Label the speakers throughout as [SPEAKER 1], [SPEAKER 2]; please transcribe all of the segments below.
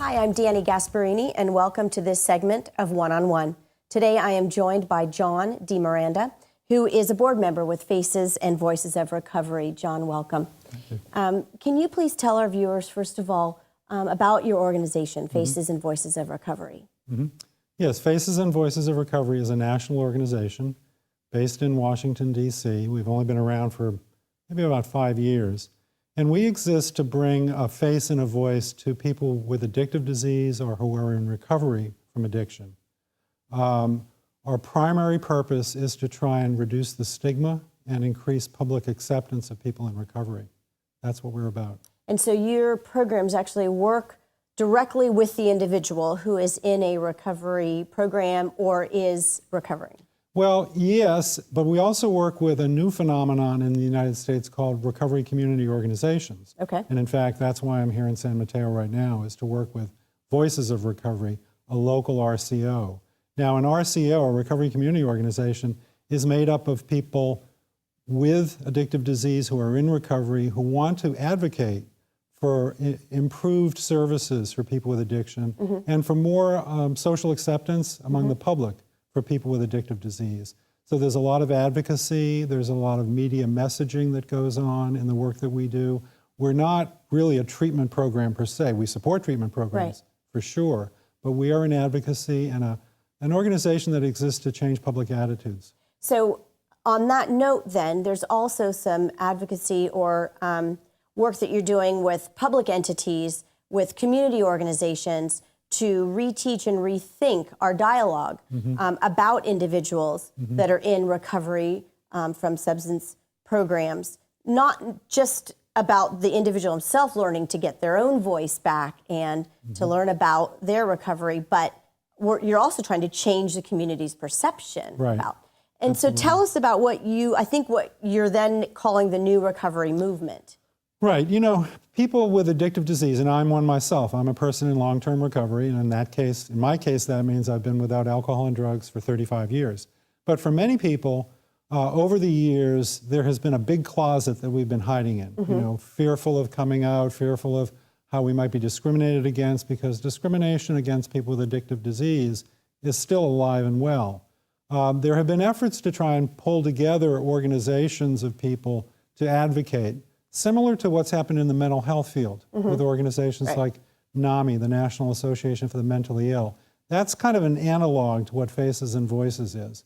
[SPEAKER 1] Hi, I'm Dani Gasparini, and welcome to this segment of One-on-One. Today, I am joined by John Miranda, who is a board member with Faces and Voices of Recovery. John, welcome.
[SPEAKER 2] Thank you.
[SPEAKER 1] Can you please tell our viewers, first of all, about your organization, Faces and Voices of Recovery?
[SPEAKER 2] Yes, Faces and Voices of Recovery is a national organization based in Washington, D.C. We've only been around for maybe about 5 years. And we exist to bring a face and a voice to people with addictive disease or who are in recovery from addiction. Our primary purpose is to try and reduce the stigma and increase public acceptance of people in recovery. That's what we're about.
[SPEAKER 1] And so your programs actually work directly with the individual who is in a recovery program or is recovering?
[SPEAKER 2] Well, yes, but we also work with a new phenomenon in the United States called recovery community organizations.
[SPEAKER 1] Okay.
[SPEAKER 2] And in fact, that's why I'm here in San Mateo right now, is to work with Voices of Recovery, a local RCO. Now, an RCO, a recovery community organization, is made up of people with addictive disease who are in recovery, who want to advocate for improved services for people with addiction and for more social acceptance among the public for people with addictive disease. So there's a lot of advocacy, there's a lot of media messaging that goes on in the work that we do. We're not really a treatment program per se. We support treatment programs for sure, but we are an advocacy and an organization that exists to change public attitudes.
[SPEAKER 1] So on that note then, there's also some advocacy or work that you're doing with public entities, with community organizations, to reteach and rethink our dialogue about individuals that are in recovery from substance programs, not just about the individual himself learning to get their own voice back and to learn about their recovery, but you're also trying to change the community's perception about. And so tell us about what you're then calling the new recovery movement.
[SPEAKER 2] Right. You know, people with addictive disease, and I'm one myself, I'm a person in long-term recovery, and in my case, that means I've been without alcohol and drugs for 35 years. But for many people, over the years, there has been a big closet that we've been hiding in, you know, fearful of coming out, fearful of how we might be discriminated against, because discrimination against people with addictive disease is still alive and well. There have been efforts to try and pull together organizations of people to advocate, similar to what's happened in the mental health field with organizations like NAMI, the National Association for the Mentally Ill. That's kind of an analog to what Faces and Voices is.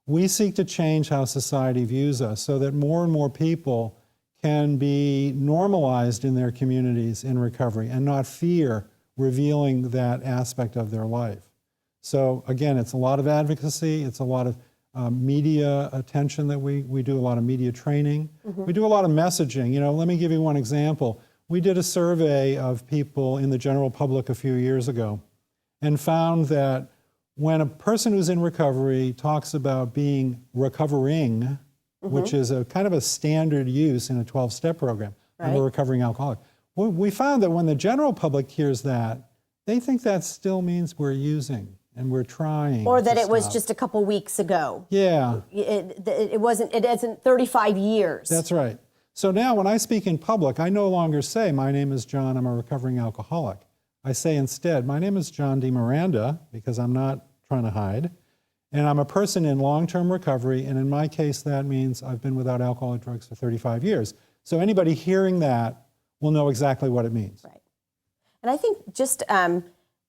[SPEAKER 2] We seek to change how society views us so that more and more people can be normalized in their communities in recovery and not fear revealing that aspect of their life. So again, it's a lot of advocacy, it's a lot of media attention that we do, a lot of media training. We do a lot of messaging. You know, let me give you one example. We did a survey of people in the general public a few years ago and found that when a person who's in recovery talks about being recovering, which is a kind of a standard use in a 12-step program, I'm a recovering alcoholic. We found that when the general public hears that, they think that still means we're using. And we're trying.
[SPEAKER 1] Or that it was just a couple weeks ago.
[SPEAKER 2] Yeah.
[SPEAKER 1] It isn't 35 years.
[SPEAKER 2] That's right. So now when I speak in public, I no longer say, my name is John, I'm a recovering alcoholic. I say instead, my name is John Miranda, because I'm not trying to hide, and I'm a person in long-term recovery, and in my case, that means I've been without alcohol or drugs for 35 years. So anybody hearing that will know exactly what it means.
[SPEAKER 1] Right. And I think just,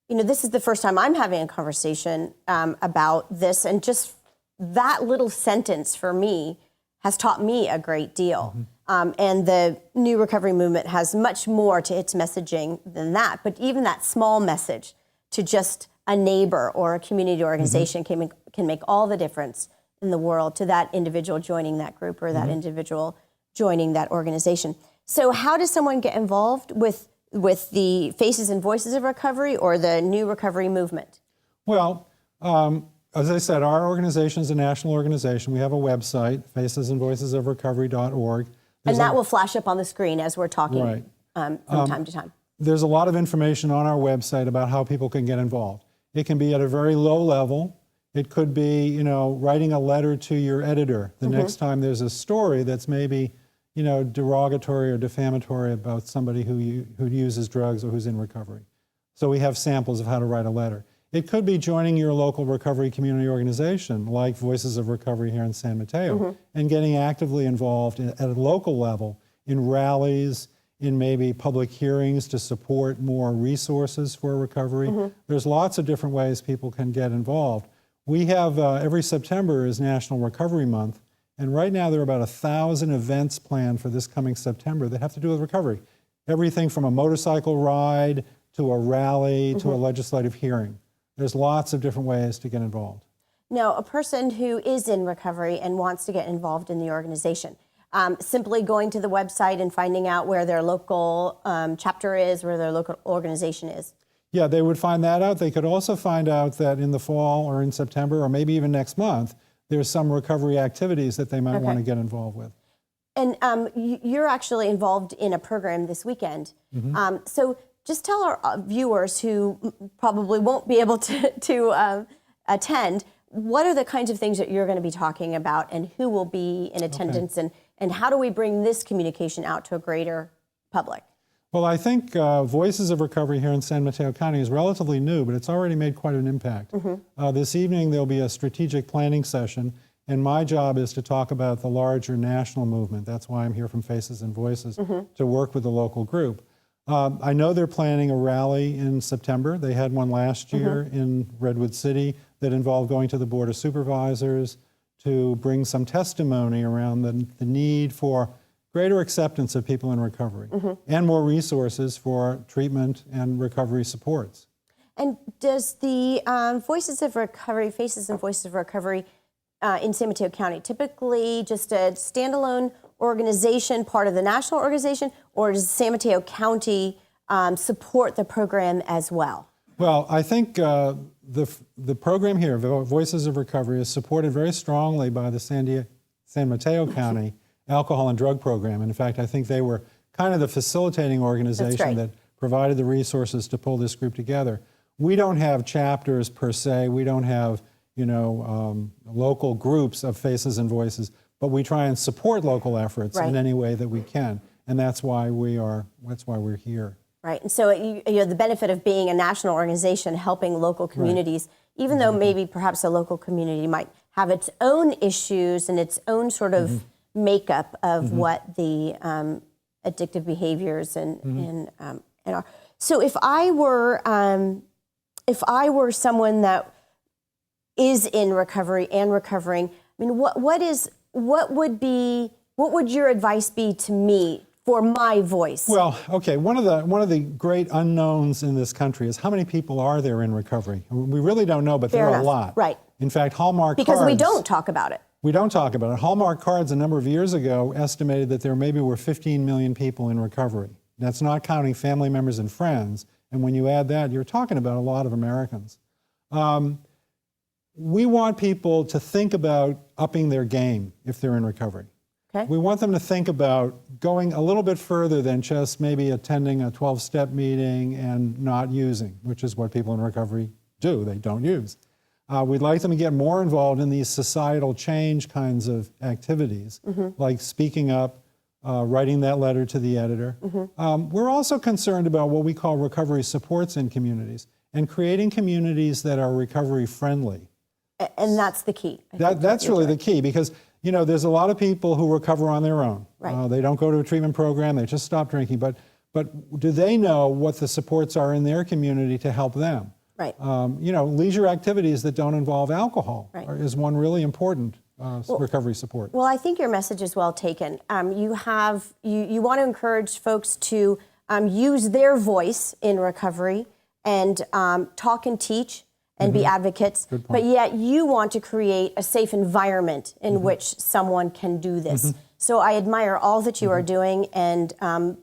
[SPEAKER 1] you know, this is the first time I'm having a conversation about this, and just that little sentence for me has taught me a great deal. And the new recovery movement has much more to its messaging than that, but even that small message to just a neighbor or a community organization can make all the difference in the world to that individual joining that group or that individual joining that organization. So how does someone get involved with the Faces and Voices of Recovery or the new recovery movement?
[SPEAKER 2] Well, as I said, our organization is a national organization. We have a website, facesandvoicesofrecovery.org.
[SPEAKER 1] And that will flash up on the screen as we're talking from time to time.
[SPEAKER 2] There's a lot of information on our website about how people can get involved. It can be at a very low level. It could be, you know, writing a letter to your editor the next time there's a story that's maybe, you know, derogatory or defamatory about somebody who uses drugs or who's in recovery. So we have samples of how to write a letter. It could be joining your local recovery community organization, like Voices of Recovery here in San Mateo, and getting actively involved at a local level in rallies, in maybe public hearings to support more resources for recovery. There's lots of different ways people can get involved. We have, every September is National Recovery Month, and right now there are about 1,000 events planned for this coming September that have to do with recovery. Everything from a motorcycle ride to a rally to a legislative hearing. There's lots of different ways to get involved.
[SPEAKER 1] Now, a person who is in recovery and wants to get involved in the organization, simply going to the website and finding out where their local chapter is, where their local organization is.
[SPEAKER 2] Yeah, they would find that out. They could also find out that in the fall or in September or maybe even next month, there's some recovery activities that they might want to get involved with. And
[SPEAKER 1] you're actually involved in a program this weekend. So just tell our viewers who probably won't be able to attend, what are the kinds of things that you're going to be talking about and who will be in attendance and how do we bring this communication out to a greater public?
[SPEAKER 2] Well, I think Voices of Recovery here in San Mateo County is relatively new, but it's already made quite an impact. This evening there'll be a strategic planning session, and my job is to talk about the larger national movement. That's why I'm here from Faces and Voices, to work with the local group. I know they're planning a rally in September. They had one last year in Redwood City that involved going to the Board of Supervisors to bring some testimony around the need for greater acceptance of people in recovery and more resources for treatment and recovery supports.
[SPEAKER 1] And does the Voices of Recovery, Faces and Voices of Recovery in San Mateo County, typically just a standalone organization, part of the national organization, or does San Mateo County support the program as well?
[SPEAKER 2] Well, I think the program here, Voices of Recovery, is supported very strongly by the San Mateo County Alcohol and Drug Program. And in fact, I think they were kind of the facilitating organization that provided the resources to pull this group together. We don't have chapters per se. We don't have, local groups of Faces and Voices, but we try and support local efforts in any way that we can. And that's why we're here.
[SPEAKER 1] Right, and so the benefit of being a national organization helping local communities, even though maybe perhaps a local community might have its own issues and its own sort of makeup of what the addictive behaviors and are. So if I were someone that is in recovery and recovering, I mean, what would your advice be to me for my voice?
[SPEAKER 2] Well, okay, one of the great unknowns in this country is how many people are there in recovery? We really don't know, but there are a lot.
[SPEAKER 1] Right.
[SPEAKER 2] In fact, Hallmark
[SPEAKER 1] because
[SPEAKER 2] cards,
[SPEAKER 1] we don't talk about it.
[SPEAKER 2] We don't talk about it. Hallmark cards a number of years ago estimated that there maybe were 15 million people in recovery. That's not counting family members and friends. And when you add that, you're talking about a lot of Americans. We want people to think about upping their game if they're in recovery.
[SPEAKER 1] Okay.
[SPEAKER 2] We want them to think about going a little bit further than just maybe attending a 12-step meeting and not using, which is what people in recovery do. They don't use. We'd like them to get more involved in these societal change kinds of activities, like speaking up, writing that letter to the editor. We're also concerned about what we call recovery supports in communities and creating communities that are recovery friendly.
[SPEAKER 1] And that's the key.
[SPEAKER 2] That's really the key because, there's a lot of people who recover on their own.
[SPEAKER 1] Right.
[SPEAKER 2] They don't go to a treatment program, they just stop drinking, but do they know what the supports are in their community to help them?
[SPEAKER 1] Right.
[SPEAKER 2] Leisure activities that don't involve alcohol is one really important recovery support.
[SPEAKER 1] Well, I think your message is well taken. You want to encourage folks to use their voice in recovery and talk and teach and be advocates, but yet you want to create a safe environment in which someone can do this. So I admire all that you are doing and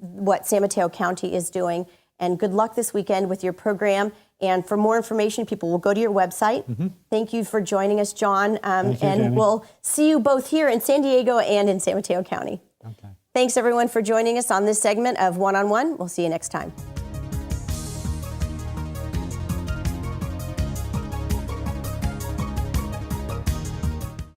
[SPEAKER 1] what San Mateo County is doing, and good luck this weekend with your program. And for more information, people will go to your website. Thank you for joining us, John.
[SPEAKER 2] Thank you,
[SPEAKER 1] and
[SPEAKER 2] Dani.
[SPEAKER 1] We'll see you both here in San Diego and in San Mateo County.
[SPEAKER 2] Okay.
[SPEAKER 1] Thanks, everyone, for joining us on this segment of One on One. We'll see you next time.